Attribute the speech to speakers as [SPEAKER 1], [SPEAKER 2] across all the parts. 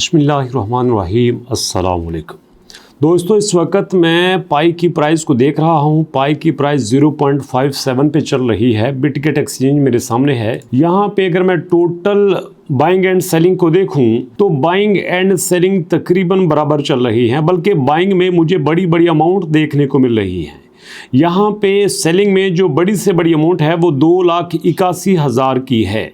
[SPEAKER 1] बिस्मिल्लाहिर्रहमानिर्रहीम अस्सलाम वालेकुम। दोस्तों, इस वक्त मैं पाई की प्राइस को देख रहा हूँ। पाई की प्राइस 0.57 पे चल रही है। बिटगेट एक्सचेंज मेरे सामने है। यहाँ पे अगर मैं टोटल बाइंग एंड सेलिंग को देखूं तो बाइंग एंड सेलिंग तकरीबन बराबर चल रही है, बल्कि बाइंग में मुझे बड़ी बड़ी अमाउंट देखने को मिल रही है। यहाँ पे सेलिंग में जो बड़ी से बड़ी अमाउंट है वो 2,81,000 की है,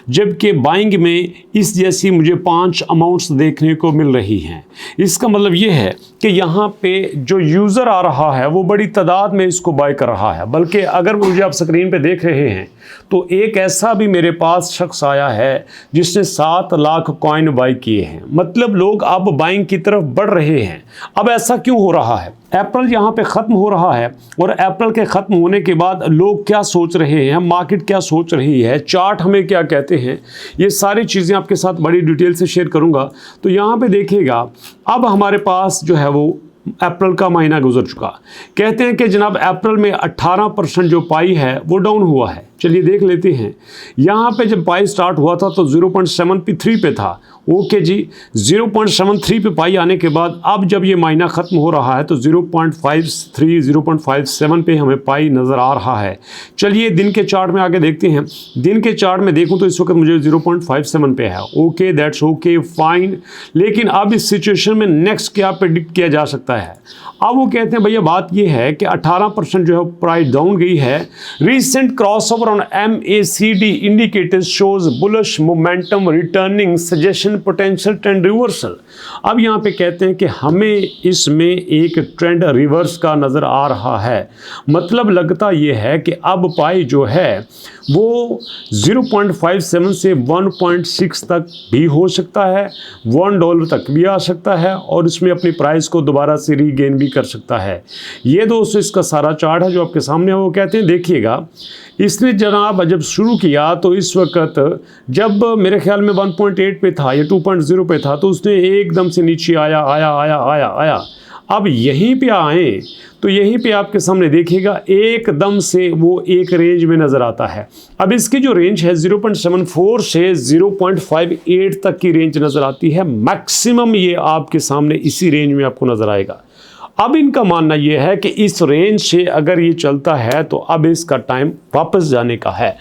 [SPEAKER 1] जबकि बाइंग में इस जैसी मुझे 5 अमाउंट्स देखने को मिल रही हैं। इसका मतलब ये है कि यहाँ पे जो यूज़र आ रहा है वो बड़ी तादाद में इसको बाय कर रहा है। बल्कि अगर मुझे आप स्क्रीन पे देख रहे हैं तो एक ऐसा भी मेरे पास शख्स आया है जिसने 7 लाख कॉइन बाय किए हैं। मतलब लोग अब बाइंग की तरफ बढ़ रहे हैं। अब ऐसा क्यों हो रहा है? अप्रैल यहाँ पे ख़त्म हो रहा है और अप्रैल के ख़त्म होने के बाद लोग क्या सोच रहे हैं, मार्केट क्या सोच रही है, चार्ट हमें क्या कहते हैं, ये सारी चीज़ें आपके साथ बड़ी डिटेल से शेयर करूँगा। तो यहाँ पे देखिएगा, अब हमारे पास जो है वो अप्रैल का महीना गुजर चुका। कहते हैं कि जनाब अप्रैल में 18% जो पाई है वो डाउन हुआ है। चलिए देख लेते हैं। यहाँ पे जब पाई स्टार्ट हुआ था तो 0.73 पे था। ओके जी, 0.73 पे पाई आने के बाद अब जब ये महीना ख़त्म हो रहा है तो 0.53 0.57 पे हमें पाई नज़र आ रहा है। चलिए दिन के चार्ट में आगे देखते हैं। दिन के चार्ट में देखूं तो इस वक्त मुझे 0.57 पे है। Okay, that's okay, fine. लेकिन अब इस सिचुएशन में नेक्स्ट क्या प्रेडिक्ट किया जा सकता है? अब वो कहते हैं भैया बात ये है कि 18% जो है प्राइस डाउन गई है। Recent crossover on MACD indicators shows bullish momentum returning suggestion potential trend reversal. अब यहाँ पे कहते हैं कि हमें इसमें एक ट्रेंड रिवर्स का नज़र आ रहा है। मतलब लगता ये है कि अब पाई जो है वो 0.57 से 1.6 तक भी हो सकता है, $1 तक भी आ सकता है और इसमें अपनी प्राइस को दोबारा से रीगेन भी कर सकता है। ये दोस्तों इसका सारा चार्ट है जो आपके सामने है। वो कहते हैं देखिएगा, इसने जनाब जब शुरू किया तो इस वक्त जब मेरे ख्याल में 1.8 पे था या 2.0 पे था तो उसने एकदम से नीचे आया आया आया आया आया। अब यहीं पे आए तो यहीं पे आपके सामने देखिएगा एकदम से वो एक रेंज में नज़र आता है। अब इसकी जो रेंज है 0.74 से 0.58 तक की रेंज नज़र आती है। मैक्सिमम ये आपके सामने इसी रेंज में आपको नज़र आएगा। अब इनका मानना यह है कि इस रेंज से अगर ये चलता है तो अब इसका टाइम वापस जाने का है,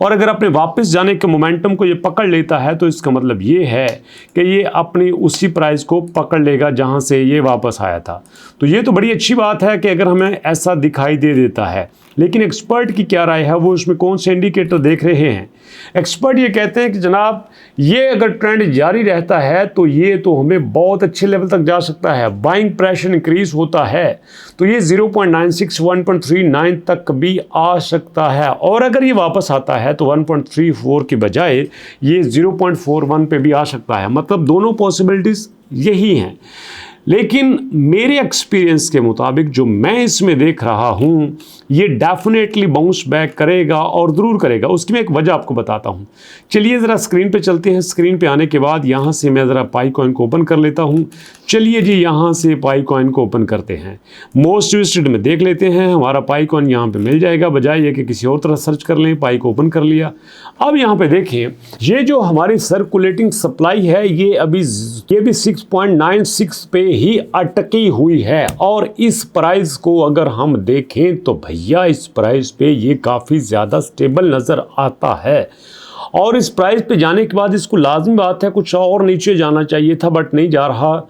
[SPEAKER 1] और अगर अपने वापस जाने के मोमेंटम को ये पकड़ लेता है तो इसका मतलब ये है कि ये अपनी उसी प्राइस को पकड़ लेगा जहां से ये वापस आया था। तो ये तो बड़ी अच्छी बात है कि अगर हमें ऐसा दिखाई दे देता है। लेकिन एक्सपर्ट की क्या राय है, वो इसमें कौन से इंडिकेटर देख रहे हैं? एक्सपर्ट ये कहते हैं कि जनाब ये अगर ट्रेंड जारी रहता है तो ये तो हमें बहुत अच्छे लेवल तक जा सकता है। बाइंग प्रेशर इंक्रीज होता है तो ये 0.96 1.39 तक भी आ सकता है, और अगर ये वापस आता है तो 1.34 के बजाय ये 0.41 पे भी आ सकता है। मतलब दोनों पॉसिबिलिटीज़ यही हैं। लेकिन मेरे एक्सपीरियंस के मुताबिक जो मैं इसमें देख रहा हूँ ये डेफिनेटली बाउंस बैक करेगा और ज़रूर करेगा। उसकी मैं एक वजह आपको बताता हूँ। चलिए ज़रा स्क्रीन पे चलते हैं। स्क्रीन पे आने के बाद यहाँ से मैं ज़रा पाई कॉइन को ओपन कर लेता हूँ। चलिए जी, यहाँ से पाई कॉइन को ओपन करते हैं। मोस्ट यूज्ड में देख लेते हैं। हमारा पाई कॉइन यहाँ पे मिल जाएगा, बजाय ये कि किसी और तरह सर्च कर लें। पाई को ओपन कर लिया। अब यहाँ पे देखें, ये जो हमारी सर्कुलेटिंग सप्लाई है ये भी 6.96 पे ही अटकी हुई है, और इस प्राइस को अगर हम देखें तो भैया इस प्राइस पे ये काफ़ी ज़्यादा स्टेबल नज़र आता है। और इस प्राइस पे जाने के बाद इसको लाजमी बात है कुछ और नीचे जाना चाहिए था, बट नहीं जा रहा।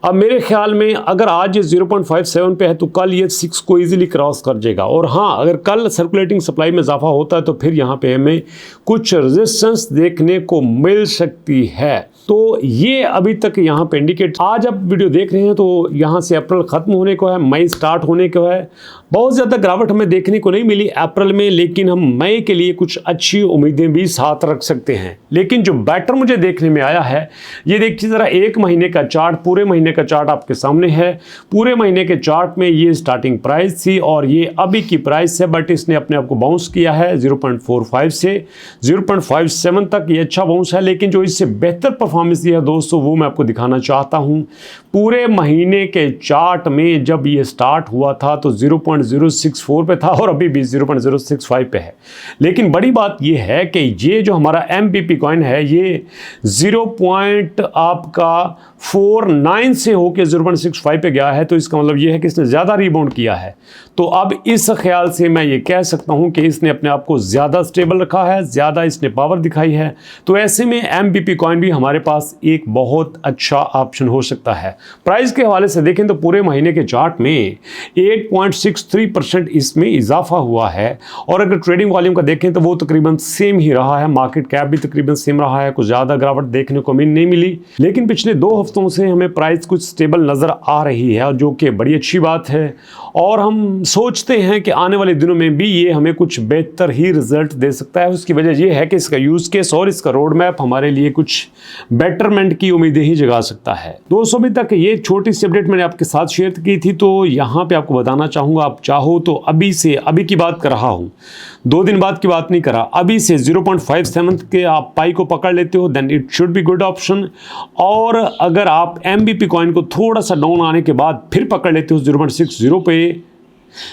[SPEAKER 1] अब मेरे ख्याल में अगर आज ये 0.57 पे है तो कल ये 6 को इजीली क्रॉस कर जाएगा। और हाँ, अगर कल सर्कुलेटिंग सप्लाई में इजाफा होता है तो फिर यहाँ पे हमें कुछ रेजिस्टेंस देखने को मिल सकती है। तो ये अभी तक यहाँ पे इंडिकेट, आज आप वीडियो देख रहे हैं तो यहाँ से अप्रैल ख़त्म होने को है, मई स्टार्ट होने को है। बहुत ज़्यादा गिरावट हमें देखने को नहीं मिली अप्रैल में, लेकिन हम मई के लिए कुछ अच्छी उम्मीदें भी साथ रख सकते हैं। लेकिन जो बेटर मुझे देखने में आया है, ये देखिए ज़रा एक महीने का चार्ट, पूरे महीने का चार्ट आपके सामने है। पूरे महीने के चार्ट में ये स्टार्टिंग प्राइस थी और ये अभी की प्राइस है, बट इसने अपने आप को बाउंस किया है 0.45 से 0.57 तक। ये अच्छा बाउंस है, लेकिन जो इससे बेहतर परफॉर्मेंस ये है दोस्तों वो मैं आपको दिखाना चाहता हूँ। पूरे महीने के चार्ट में जब ये स्टार्ट हुआ था तो 0.064 पे था और अभी भी 0.065 पे है। लेकिन बड़ी बात ये है कि ये जो हमारा MPP कॉइन है ये 0.49 से होके 0.65 पे गया है, तो इसका मतलब ये है कि इसने ज़्यादा रिबाउंड किया है। तो अब इस ख्याल से मैं ये कह सकता हूँ कि इसने अपने आप को ज़्यादा स्टेबल रखा है, ज़्यादा इसने पावर दिखाई है। तो ऐसे में MPP कॉइन भी हमारे पास एक बहुत अच्छा ऑप्शन हो सकता है। प्राइस के हवाले से देखें तो पूरे महीने के चार्ट में 8.63% इसमें इजाफा हुआ है, और अगर ट्रेडिंग वॉल्यूम का देखें तो वो तकरीबन सेम ही रहा है। मार्केट कैप भी तकरीबन सेम रहा है, कुछ ज़्यादा गिरावट देखने को नहीं मिली। लेकिन पिछले 2 हफ्तों से हमें प्राइस कुछ स्टेबल नज़र आ रही है, जो कि बड़ी अच्छी बात है। और हम सोचते हैं कि आने वाले दिनों में भी ये हमें कुछ बेहतर ही रिजल्ट दे सकता है। उसकी वजह यह है कि इसका यूज़ केस और इसका रोड मैप हमारे लिए कुछ बेटरमेंट की उम्मीदें ही जगा सकता है। दोस्तों अभी तक ये छोटी सी अपडेट मैंने आपके साथ शेयर की थी, तो यहाँ पे आपको बताना चाहूँगा, आप चाहो तो अभी की बात कर रहा हूँ, 2 दिन बाद की बात नहीं करा, अभी से 0.57 के आप पाई को पकड़ लेते हो then it should be good option. और अगर आप MPP कॉइन को थोड़ा सा डाउन आने के बाद फिर पकड़ लेते हो 0.60 पे,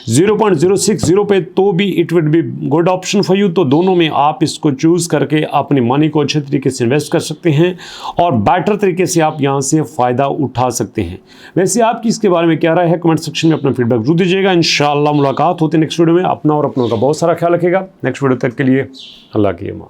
[SPEAKER 1] 0.060 पे, तो भी it would be good option for you. तो दोनों में आप इसको चूज़ करके अपने मनी को अच्छे तरीके से इन्वेस्ट कर सकते हैं और बेटर तरीके से आप यहाँ से फ़ायदा उठा सकते हैं। वैसे आपकी इसके बारे में क्या राय है, कमेंट सेक्शन में अपना फीडबैक जरूर दीजिएगा। इंशाअल्लाह मुलाकात होती है नेक्स्ट वीडियो में। अपना और अपनों का बहुत सारा ख्याल रखिएगा। नेक्स्ट वीडियो तक के लिए अल्लाह की अमान।